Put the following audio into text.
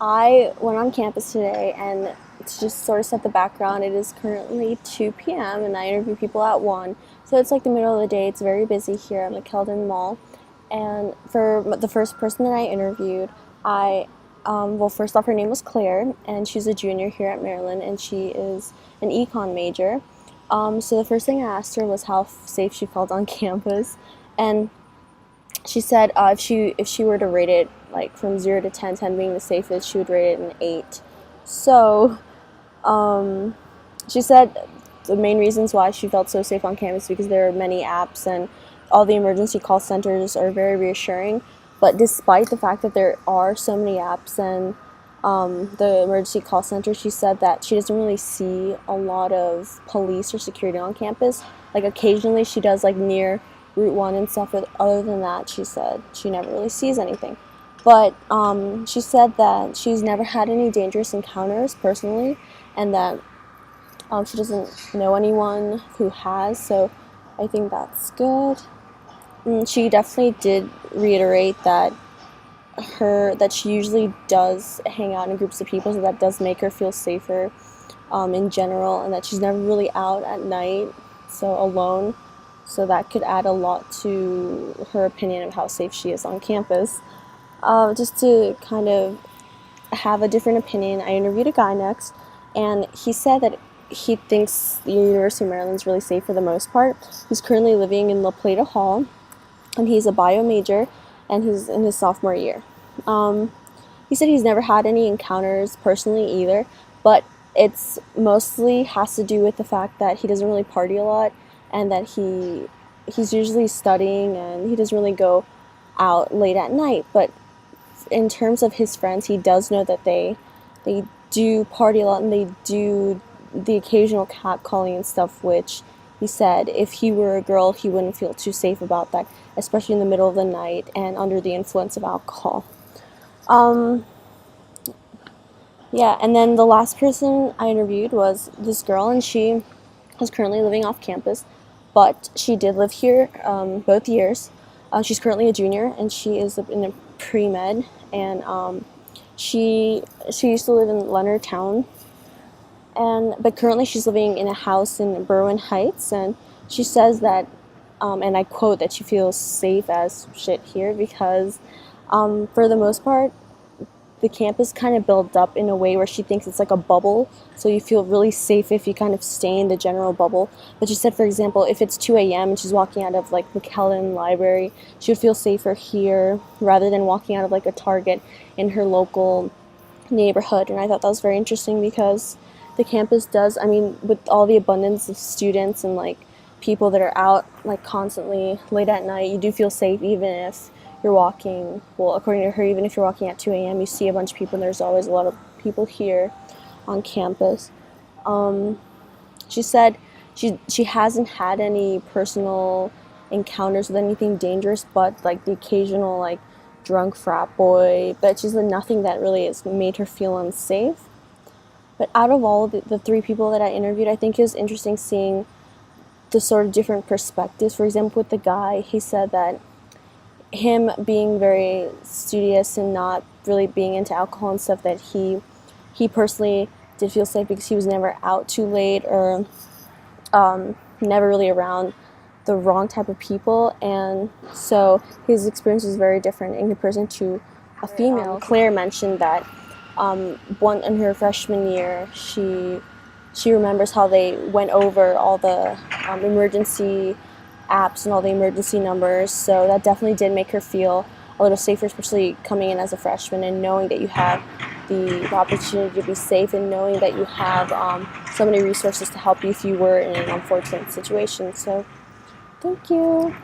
I went on campus today, and to just sort of set the background, it is currently 2 p.m. and I interview people at 1. So it's like the middle of the day. It's very busy here at McKeldin Mall. And for the first person that I interviewed, well, first off, her name was Claire, and she's a junior here at Maryland, and she is an econ major. So the first thing I asked her was how safe she felt on campus, and she said if she were to rate it like from 0 to 10, 10 being the safest, she would rate it an 8. So um, she said the main reasons why she felt so safe on campus because there are many apps and all the emergency call centers are very reassuring. But despite the fact that there are so many apps and the emergency call center, she said that she doesn't really see a lot of police or security on campus. Like occasionally she does like near Route 1 and stuff, but other than that, she said she never really sees anything. But she said that she's never had any dangerous encounters personally, and that she doesn't know anyone who has, so I think that's good. She definitely did reiterate that she usually does hang out in groups of people, so that does make her feel safer in general, and that she's never really out at night, so alone. So that could add a lot to her opinion of how safe she is on campus. Just to kind of have a different opinion, I interviewed a guy next, and he said that he thinks the University of Maryland is really safe for the most part. He's currently living in La Plata Hall, and he's a bio major, and he's in his sophomore year. He said he's never had any encounters personally either, but it's mostly has to do with the fact that he doesn't really party a lot, and that he's usually studying and he doesn't really go out late at night. But in terms of his friends, he does know that they do party a lot and they do the occasional catcalling and stuff, which he said if he were a girl, he wouldn't feel too safe about that, especially in the middle of the night and under the influence of alcohol. Yeah, and then the last person I interviewed was this girl, and she is currently living off campus, but she did live here both years. She's currently a junior, and she is in a pre-med, and she used to live in Leonardtown, but currently she's living in a house in Berwyn Heights, and she says that, and I quote, that she feels safe as shit here because for the most part, the campus kind of built up in a way where she thinks it's like a bubble, so you feel really safe if you kind of stay in the general bubble. But she said, for example, if it's 2 a.m. and she's walking out of like McKeldin Library, she would feel safer here rather than walking out of like a Target in her local neighborhood. And I thought that was very interesting because the campus does, I mean, with all the abundance of students and like people that are out like constantly late at night, you do feel safe even if you're walking, well, according to her, even if you're walking at 2 a.m., you see a bunch of people, and there's always a lot of people here on campus. She said she hasn't had any personal encounters with anything dangerous, but like the occasional like drunk frat boy, but she said nothing that really has made her feel unsafe. But out of all the three people that I interviewed, I think it was interesting seeing the sort of different perspectives. For example, with the guy, he said that him being very studious and not really being into alcohol and stuff, that he personally did feel safe because he was never out too late or never really around the wrong type of people, and so his experience was very different in comparison to a female. Claire mentioned that one in her freshman year, she remembers how they went over all the emergency apps and all the emergency numbers, so that definitely did make her feel a little safer, especially coming in as a freshman and knowing that you have the opportunity to be safe and knowing that you have so many resources to help you if you were in an unfortunate situation. So thank you.